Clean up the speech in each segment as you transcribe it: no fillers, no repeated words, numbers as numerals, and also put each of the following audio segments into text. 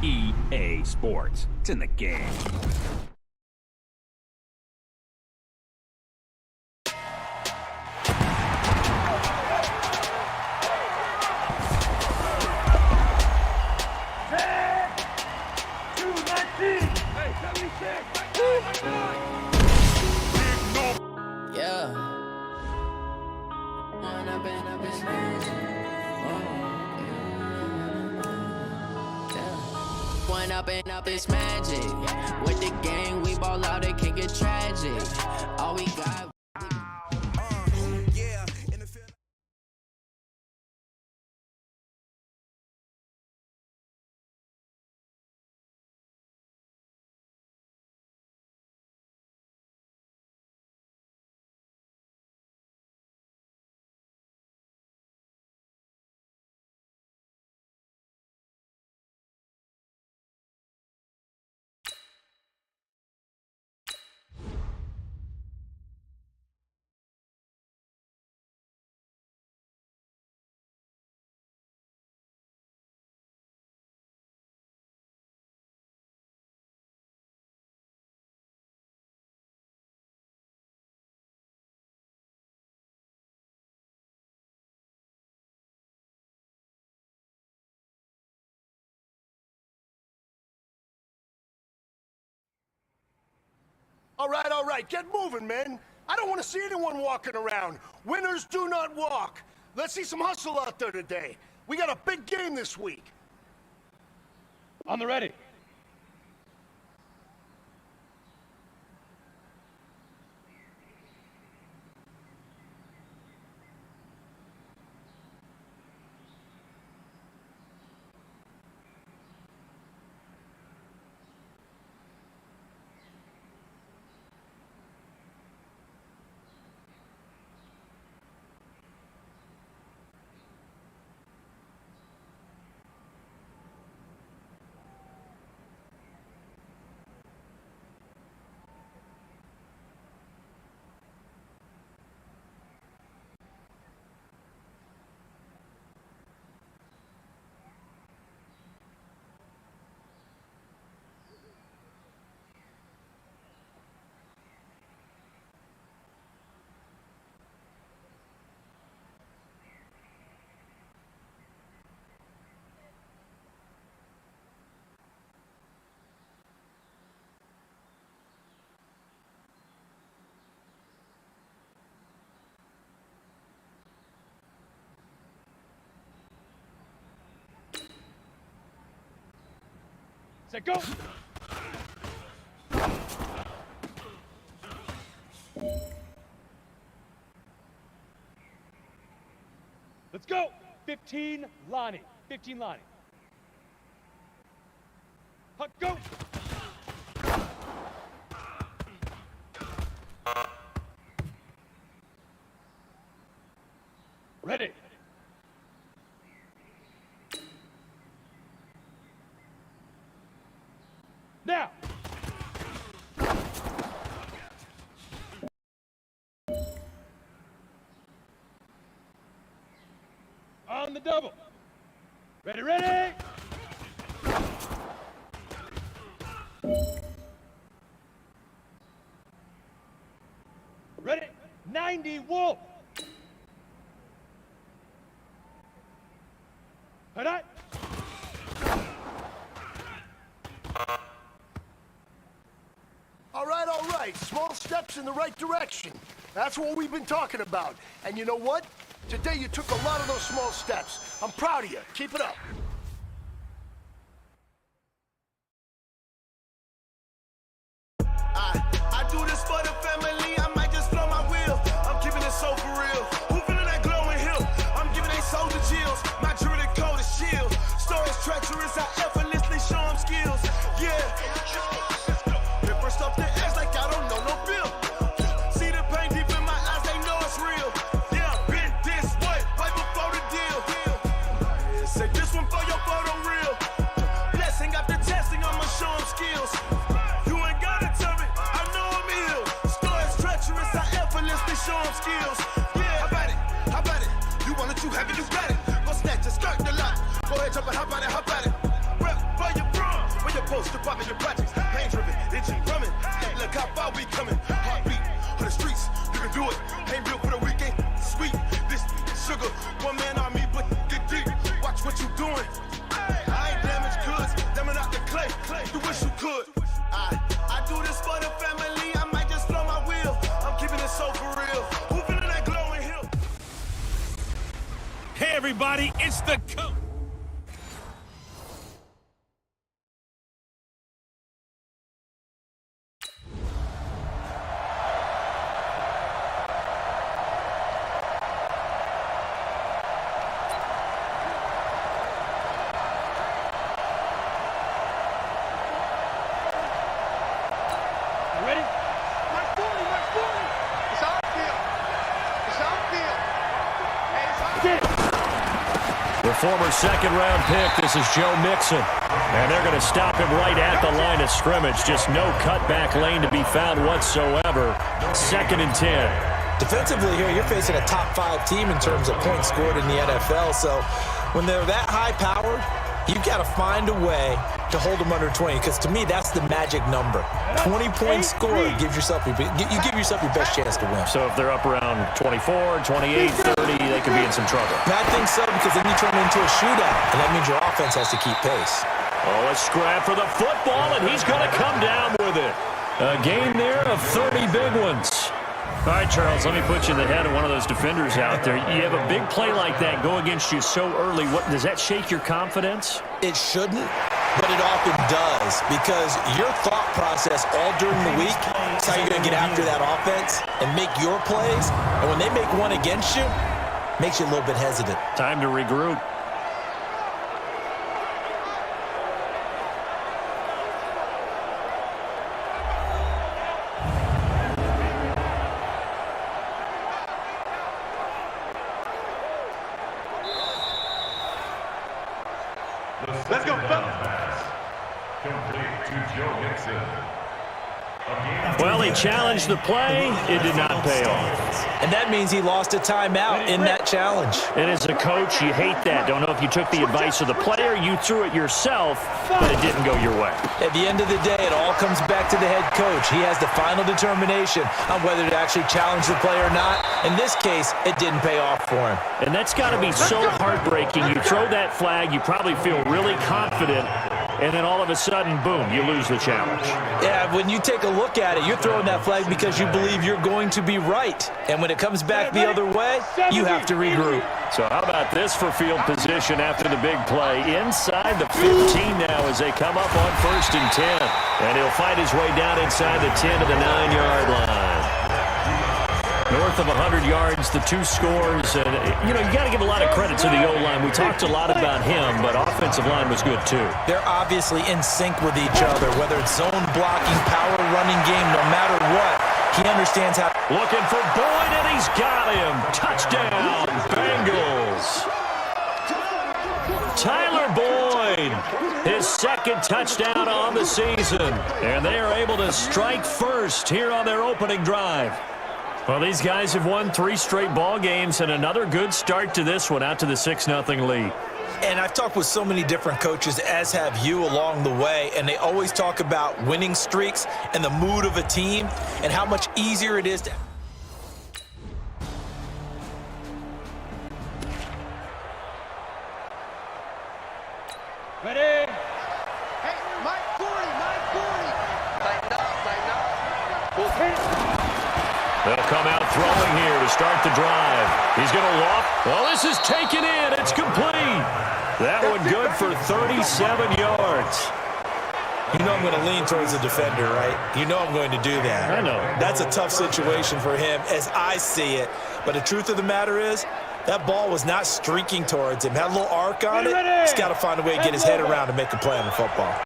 EA Sports. It's in the game. Up it's magic. With the gang, we ball out, it can get tragic. All we got. All right, get moving, men. I don't want to see anyone walking around. Winners do not walk. Let's see some hustle out there today. We got a big game this week. On the ready. Set, go! Let's go! 15, Lonnie. 15, Lonnie. Huck, go! Ready. Now! On the double. Ready, ready! Ready, 90, Wolf! Alright. All right. Small steps in the right direction. That's what we've been talking about. And you know what? Today you took a lot of those small steps. I'm proud of you. Keep it up. I do this for the family. I might just blow my wheel. I'm keeping it so for real. Who feeling that glowing hill? I'm giving they soldier chills. My jewelry coat is shield. Stories treacherous. I effortlessly show them skills. Yeah. First off the edge like I don't know no bill. See the pain deep in my eyes, they know it's real. Yeah, been this way, right before the deal. Say this one for your photo reel. Blessing after testing, I'ma show them skills. You ain't gotta tell me, I know I'm ill. Stories treacherous, I effortlessly show them skills. Yeah, how about it? You want it, you have it, you got it. Go snatch it, skirt the lot. Go ahead, jump it, how about it? Rep for your bro. post, strip out in your projects. Pain driven, engine drumming. Look how far we coming. Heartbeat for the streets. You can do it. Ain't built for the weekend. Sweet. This sugar. One man army, but get deep. Watch what you doing. I ain't damaged goods. Them out the clay. You wish you could. I do this for the family. I might just blow my wheel. I'm keeping it so for real. Who feeling that glowing hill? Hey, everybody, it's the coach. Ready? Mark 40. It's outfield. It's outfield. Hey, it's outfield. The former second-round pick, this is Joe Mixon. And they're going to stop him right at the line of scrimmage. Just no cutback lane to be found whatsoever. 2nd and 10. Defensively here, you're facing a top 5 team in terms of points scored in the NFL. So when they're that high-powered, you've got to find a way to hold them under 20, because to me, that's the magic number. 20 points scored gives yourself you give yourself your best chance to win. So if they're up around 24, 28, 30, they could be in some trouble. I think so, because then you turn it into a shootout, and that means your offense has to keep pace. Oh, a scrap for the football, and he's going to come down with it. A gain there of 30 big ones. All right, Charles, let me put you in the head of one of those defenders out there. You have a big play like that go against you so early. Does that shake your confidence? It shouldn't, but it often does, because your thought process all during the week is how you're going to get after that offense and make your plays. And when they make one against you, it makes you a little bit hesitant. Time to regroup. Let's go, fellas. Complete to Joe Mixon. Well, he challenged the play. It did not pay off. And that means he lost a timeout in that challenge. And as a coach, you hate that. Don't know if you took the advice of the player, you threw it yourself, but it didn't go your way. At the end of the day, it all comes back to the head coach. He has the final determination on whether to actually challenge the play or not. In this case, it didn't pay off for him. And that's got to be so heartbreaking. You throw that flag, you probably feel really confident, and then all of a sudden, boom, you lose the challenge. Yeah, when you take a look at it, you're throwing that flag because you believe you're going to be right. And when it comes back the other way, you have to regroup. So how about this for field position after the big play? Inside the 15 now as they come up on 1st and 10. And he'll fight his way down inside the 10 to the 9-yard line. North of 100 yards, the 2 scores. And, you got to give a lot of credit to the O-line. We talked a lot about him, but offensive line was good, too. They're obviously in sync with each other, whether it's zone blocking, power running game, no matter what. He understands how. Looking for Boyd, and he's got him. Touchdown, Bengals. Tyler Boyd, his 2nd touchdown on the season. And they are able to strike first here on their opening drive. Well, these guys have won 3 straight ball games, and another good start to this one, out to the 6-0 lead. And I've talked with so many different coaches, as have you, along the way, and they always talk about winning streaks and the mood of a team and how much easier it is to... Ready? Hey, Mike 40. Tighten up. Hit. They'll come out throwing here to start the drive. He's going to loft. Well, this is taken in. It's complete. That one good for 37 yards. You know I'm going to lean towards the defender, right? You know I'm going to do that. I know. That's a tough situation for him as I see it. But the truth of the matter is, that ball was not streaking towards him. Had a little arc on it. He's got to find a way to get his head around and make a play on the football.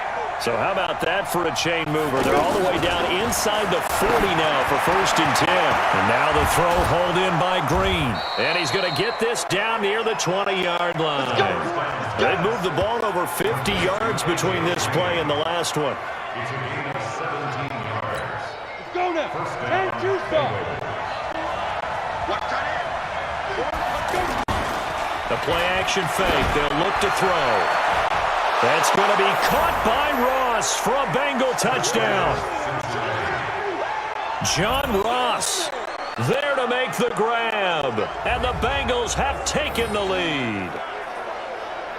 So how about that for a chain mover? They're all the way down inside the 40 now for 1st and 10. And now the throw hauled in by Green. And he's going to get this down near the 20-yard line. They moved the ball over 50 yards between this play and the last one. It's a gain of 17 yards. Let's go now. And Tucson. The play action fake. They'll look to throw. That's going to be caught by Ross. Ross for a Bengal touchdown. John Ross there to make the grab. And the Bengals have taken the lead.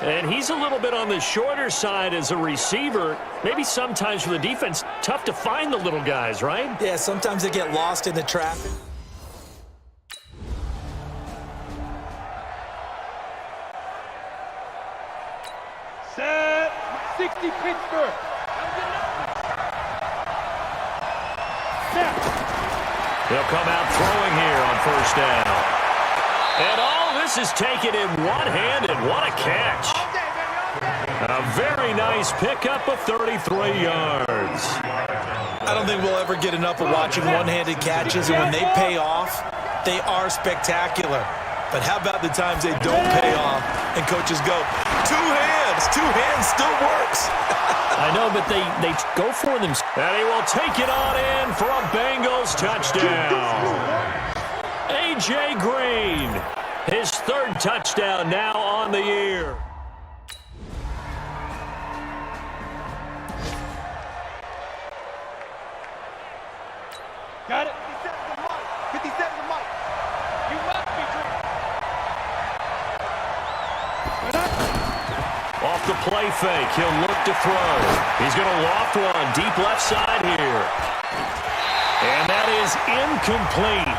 And he's a little bit on the shorter side as a receiver. Maybe sometimes for the defense, tough to find the little guys, right? Yeah, sometimes they get lost in the traffic. Set. 60 Pittsburgh. Snap. They'll come out throwing here on first down. And all this is taken in one-handed. What a catch. A very nice pickup of 33 yards. I don't think we'll ever get enough of watching one-handed catches, and when they pay off, they are spectacular. But how about the times they don't pay off and coaches go, two hands still works. I know, but they go for them. And he will take it on in for a Bengals touchdown. A.J. Green, his third touchdown now on the year. Got it. 57 to Mike. You must be dreaming. Off the play fake, he'll look to throw. He's going to loft one deep left side here. And that is incomplete.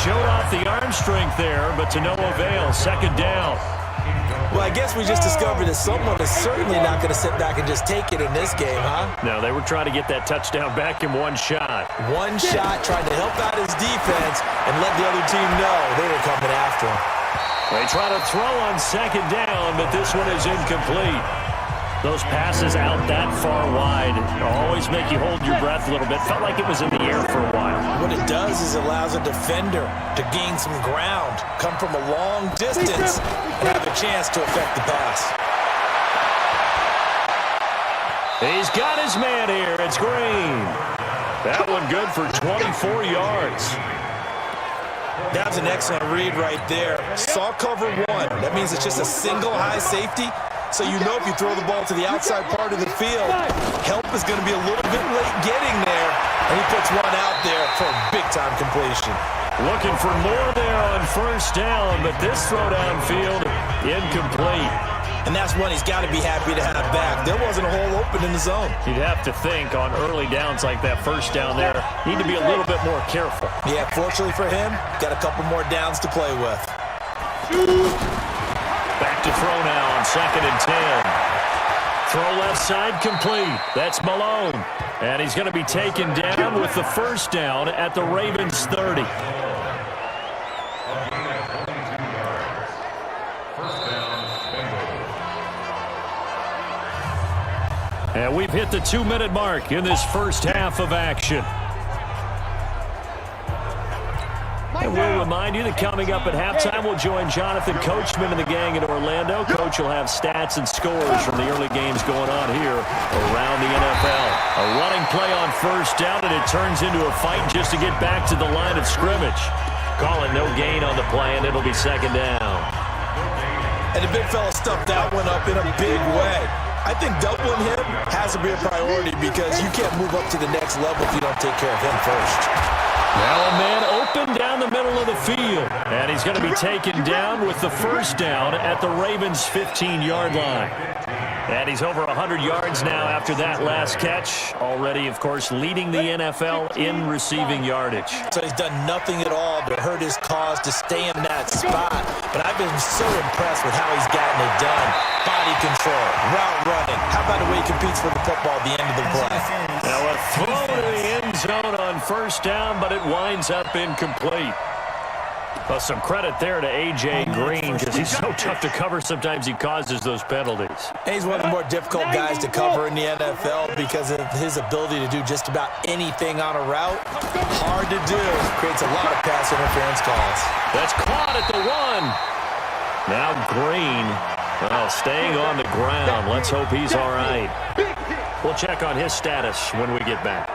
Showed off the arm strength there, but to no avail. Second down. Well, I guess we just discovered that someone is certainly not going to sit back and just take it in this game, huh? No, they were trying to get that touchdown back in one shot. One shot, trying to help out his defense and let the other team know they were coming after him. They try to throw on second down, but this one is incomplete. Those passes out that far wide always make you hold your breath a little bit. Felt like it was in the air for a while. What it does is allows a defender to gain some ground, come from a long distance, and have a chance to affect the pass. He's got his man here. It's Green. That one good for 24 yards. That was an excellent read right there. Saw cover one. That means it's just a single high safety. So you know if you throw the ball to the outside part of the field, help is going to be a little bit late getting there. And he puts one out there for a big-time completion. Looking for more there on first down, but this throw downfield, incomplete. And that's one he's got to be happy to have back. There wasn't a hole open in the zone. You'd have to think on early downs like that first down there, need to be a little bit more careful. Yeah, fortunately for him, got a couple more downs to play with. Back to throw now on 2nd and 10. Throw left side complete. That's Malone. And he's going to be taken down with the first down at the Ravens 30. And we've hit the 2-minute mark in this first half of action. And we'll remind you that coming up at halftime, we'll join Jonathan Coachman and the gang in Orlando. Coach will have stats and scores from the early games going on here around the NFL. A running play on first down, and it turns into a fight just to get back to the line of scrimmage. Calling no gain on the play, and it'll be second down. And the big fella stuffed that one up in a big way. I think doubling him has to be a priority because you can't move up to the next level if you don't take care of him first. Now a man open down the middle of the field. And he's going to be taken down with the first down at the Ravens' 15-yard line. And he's over 100 yards now after that last catch. Already, of course, leading the NFL in receiving yardage. So he's done nothing at all to hurt his cause to stay in that spot. But I've been so impressed with how he's gotten it done. Body control, route running. How about the way he competes for the football at the end of the play? Now a throw to the end zone on first down, but it winds up incomplete. Well, some credit there to A.J. Green because he's so tough to cover. Sometimes he causes those penalties. And he's one of the more difficult guys to cover in the NFL because of his ability to do just about anything on a route. Hard to do. Creates a lot of pass interference calls. That's caught at the 1. Now Green, well, staying on the ground. Let's hope he's all right. We'll check on his status when we get back.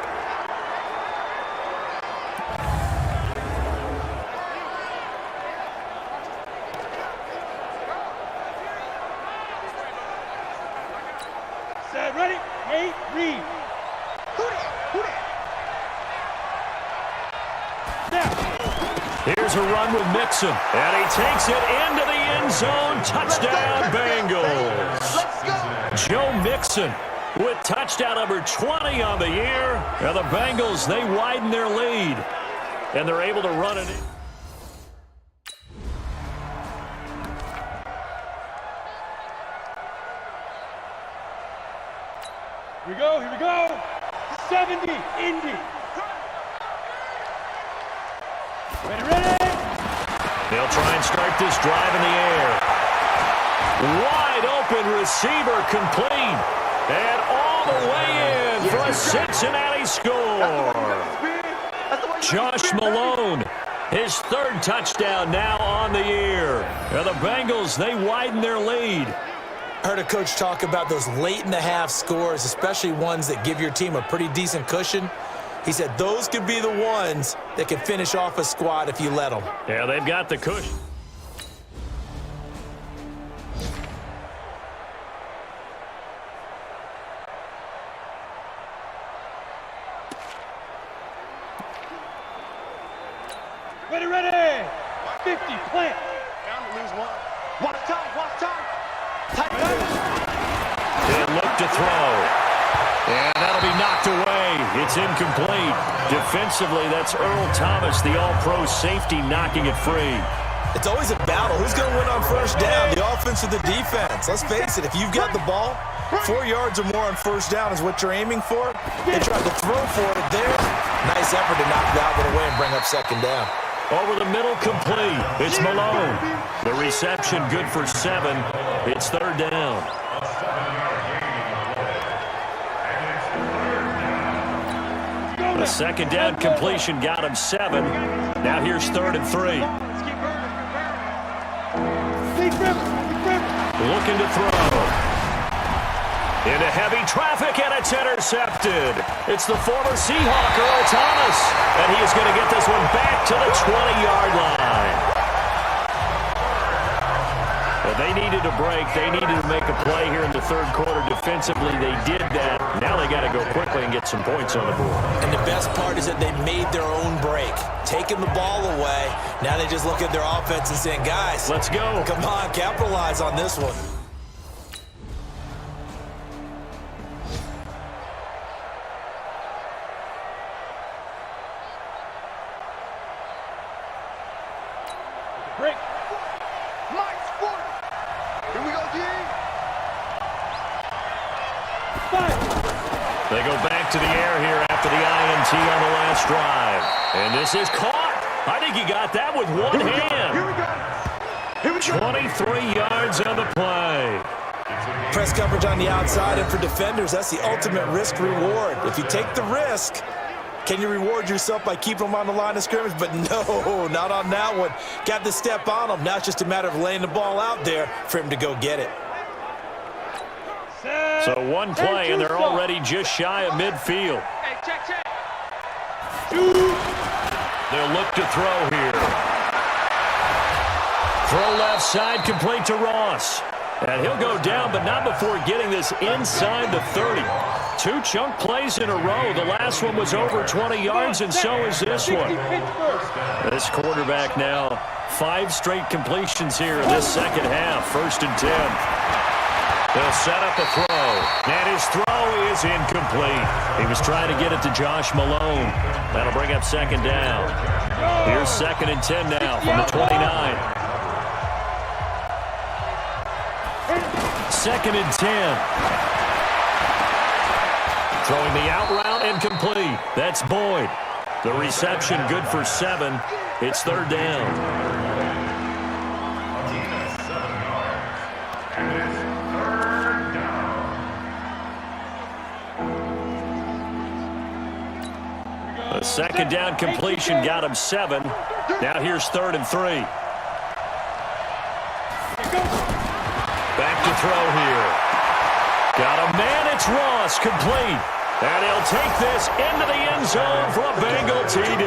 Set, ready, 8, read. Here's a run with Mixon, and he takes it into the end zone. Touchdown, Bengals. Let's go. Joe Mixon with touchdown number 20 on the year. And the Bengals, they widen their lead, and they're able to run it in. Here we go. 70, Indy. Ready. They'll try and start this drive in the air. Wide open receiver complete. And all the way in for a Cincinnati score. Josh Malone, his third touchdown now on the year. And the Bengals, they widen their lead. I heard a coach talk about those late-in-the-half scores, especially ones that give your team a pretty decent cushion. He said those could be the ones that can finish off a squad if you let them. Yeah, they've got the cushion. Ready. 50, plant. Down to lose one. Watch time. Tight They look to throw. And that'll be knocked away. It's incomplete. Defensively, that's Earl Thomas, the all-pro safety, knocking it free. It's always a battle. Who's going to win on first down, the offense or the defense? Let's face it, if you've got the ball, 4 yards or more on first down is what you're aiming for. They tried to throw for it there. Nice effort to knock that one away and bring up second down. Over the middle, complete. It's Malone. The reception good for 7. It's third down. The second down completion got him 7. Now here's 3rd and 3. Looking to throw. Into heavy traffic, and it's intercepted. It's the former Seahawk, Earl Thomas. And he is going to get this one back to the 20-yard line. Well, they needed a break. They needed to make a play here in the third quarter. Defensively, they did that. Now they got to go quickly and get some points on the board. And the best part is that they made their own break, taking the ball away. Now they just look at their offense and saying, guys, let's go. Come on, capitalize on this one. Break. Mike Sport. Here we go, D. 5. They go back to the air here after the INT on the last drive. And this is caught. I think he got that with one hand. Here we go. 23 yards on the play. Press coverage on the outside, and for defenders, that's the ultimate risk reward. If you take the risk, can you reward yourself by keeping them on the line of scrimmage? But no, not on that one. Got the step on him. Now it's just a matter of laying the ball out there for him to go get it. So one play, and they're already just shy of midfield. Hey, check. They'll look to throw here. Throw left side, complete to Ross. And he'll go down, but not before getting this inside the 30. 2 chunk plays in a row. The last one was over 20 yards, and so is this one. This quarterback now, 5 straight completions here in this second half. 1st and 10. They'll set up a throw, and his throw is incomplete. He was trying to get it to Josh Malone. That'll bring up second down. Here's 2nd and 10 now from the 29. 2nd and 10. Throwing the out route and complete. That's Boyd. The reception good for 7. It's third down. The second down completion got him 7. Now here's 3rd and 3. Back to throw here. Got a man, it's Ross, complete. And he'll take this into the end zone for a Bengal TD.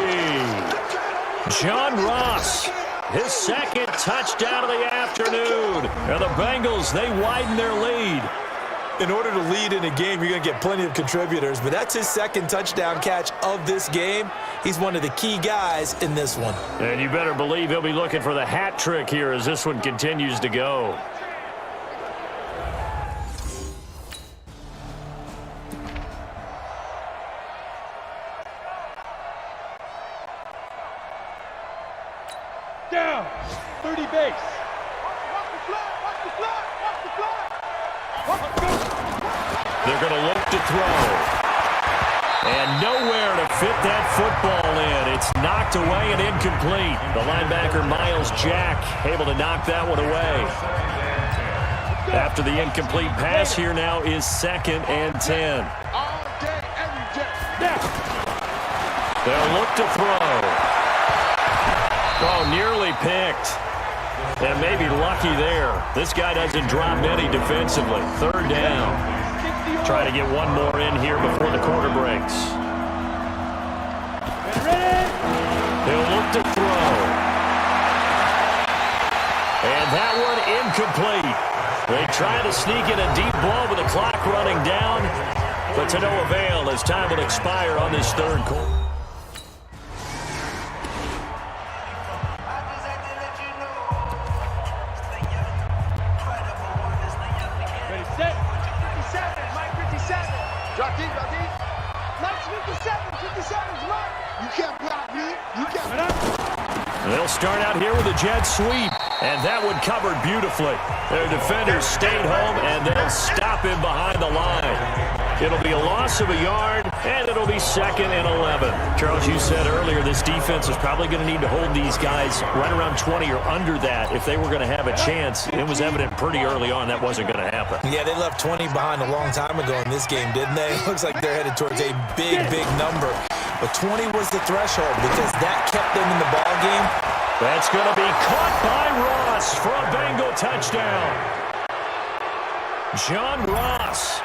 John Ross, his 2nd touchdown of the afternoon. And the Bengals, they widen their lead. In order to lead in a game, you're going to get plenty of contributors, but that's his 2nd touchdown catch of this game. He's one of the key guys in this one. And you better believe he'll be looking for the hat trick here as this one continues to go. Down. 30 base. They're going to look to throw. And nowhere to fit that football in. It's knocked away and incomplete. The linebacker, Miles Jack, able to knock that one away. After the incomplete pass, here now is 2nd and 10. All day, every day. They'll look to throw. Oh, nearly picked. And maybe lucky there. This guy doesn't drop many defensively. 3rd down. Try to get one more in here before the quarter breaks. He'll look to throw. And that one incomplete. They try to sneak in a deep ball with the clock running down, but to no avail as time will expire on this 3rd quarter. They'll start out here with a jet sweep, and that one covered beautifully. Their defenders stayed home, and they'll stop him behind the line. It'll be a loss of a yard, and it'll be 2nd and 11. Charles, you said earlier this defense is probably going to need to hold these guys right around 20 or under that if they were going to have a chance. It was evident pretty early on that wasn't going to happen. Yeah, they left 20 behind a long time ago in this game, didn't they? It looks like they're headed towards a big, big number. But 20 was the threshold because that kept them in the ball game. That's going to be caught by Ross for a Bengal touchdown. John Ross,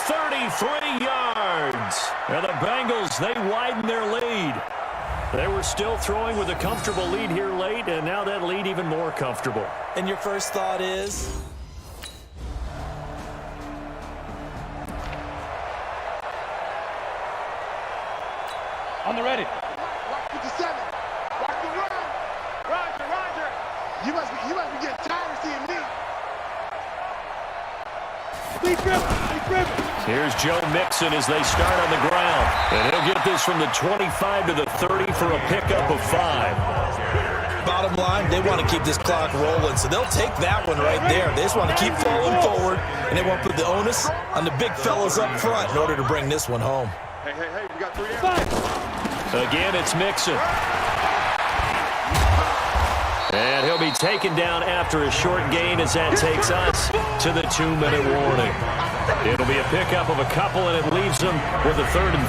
33 yards. And the Bengals, they widen their lead. They were still throwing with a comfortable lead here late, and now that lead even more comfortable. And your first thought is? On the ready. Watch 57. Watch the run. Roger. You must be getting tired of seeing me. Deep dribble. Here's Joe Mixon as they start on the ground. And he'll get this from the 25 to the 30 for a pickup of 5. Bottom line, they want to keep this clock rolling, so they'll take that one right there. They just want to keep falling forward, and they want to put the onus on the big fellas up front in order to bring this one home. Hey, we got 3 down. Again, it's Mixon. And he'll be taken down after a short gain as that takes us to the 2-minute warning. It'll be a pickup of a couple, and it leaves them with a 3rd and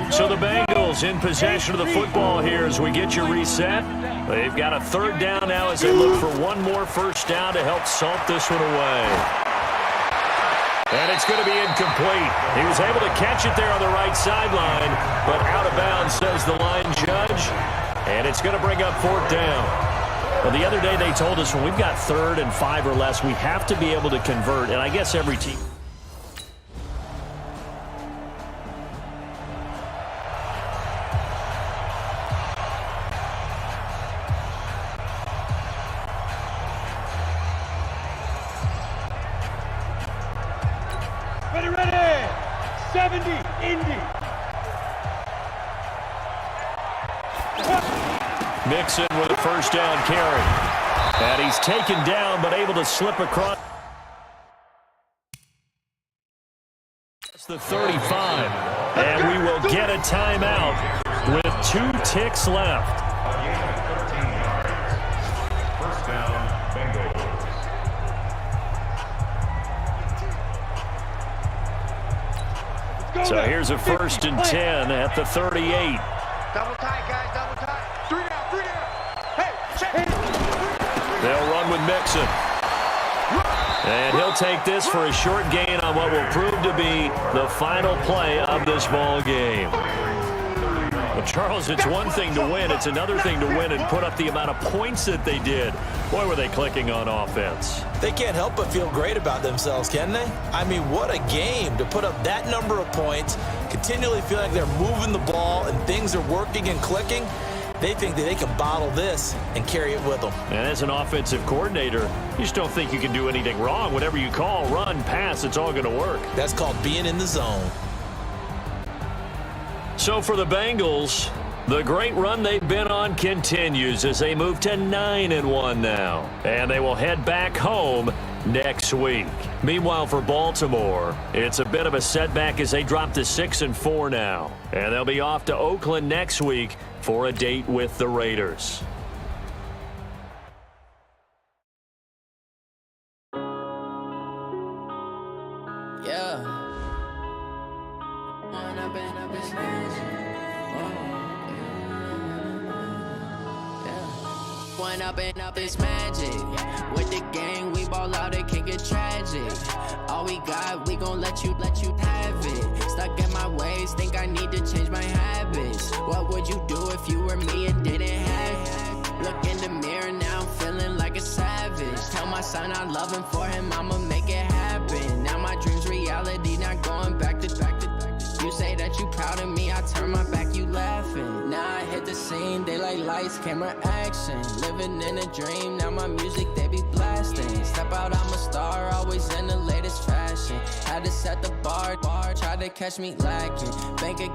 3. So the Bengals in possession of the football here as we get you reset. They've got a 3rd down now as they look for one more first down to help salt this one away. And it's going to be incomplete. He was able to catch it there on the right sideline, but out of bounds, says the line judge. And it's going to bring up 4th down. Well, the other day they told us when we've got 3rd and 5 or less, we have to be able to convert. And I guess every team. Ready. 70, Indy. Mixon with a first down carry. And he's taken down but able to slip across. It's the 35. And we will get a timeout with 2 ticks left. First down, Bengals. So here's a 1st and 10 at the 38. Double tight, guys, double tight. 3 down. Hey, check. They'll run with Mixon. And he'll take this for a short gain on what will prove to be the final play of this ball game. Well, Charles, it's one thing to win. It's another thing to win and put up the amount of points that they did. Boy, were they clicking on offense. They can't help but feel great about themselves, can they? I mean, what a game to put up that number of points, continually feel like they're moving the ball and things are working and clicking. They think that they can bottle this and carry it with them. And as an offensive coordinator, you just don't think you can do anything wrong. Whatever you call, run, pass, it's all going to work. That's called being in the zone. So for the Bengals, the great run they've been on continues as they move to 9-1 now. And they will head back home next week. Meanwhile, for Baltimore, it's a bit of a setback as they drop to 6-4 now. And they'll be off to Oakland next week for a date with the Raiders. Yeah. One up and up is magic. With the gang, we ball out, it can get tragic. All we got, we gon' let you have it. Stuck in my ways, think I need to change my habits. What would you do if you were me and didn't have it? Look in the mirror, now I'm feeling like a savage. Tell my son I love him, for him I'ma make it happen. Now my dream's reality, not going back to. You say that you proud of me, I turn my back, you laughing. Now I hit the scene, they like lights, camera, action. Living in a dream, now my music, they be blasting. Step out, I'm a star, always in the latest fashion. Had to set the bar, try to catch me lacking. Bank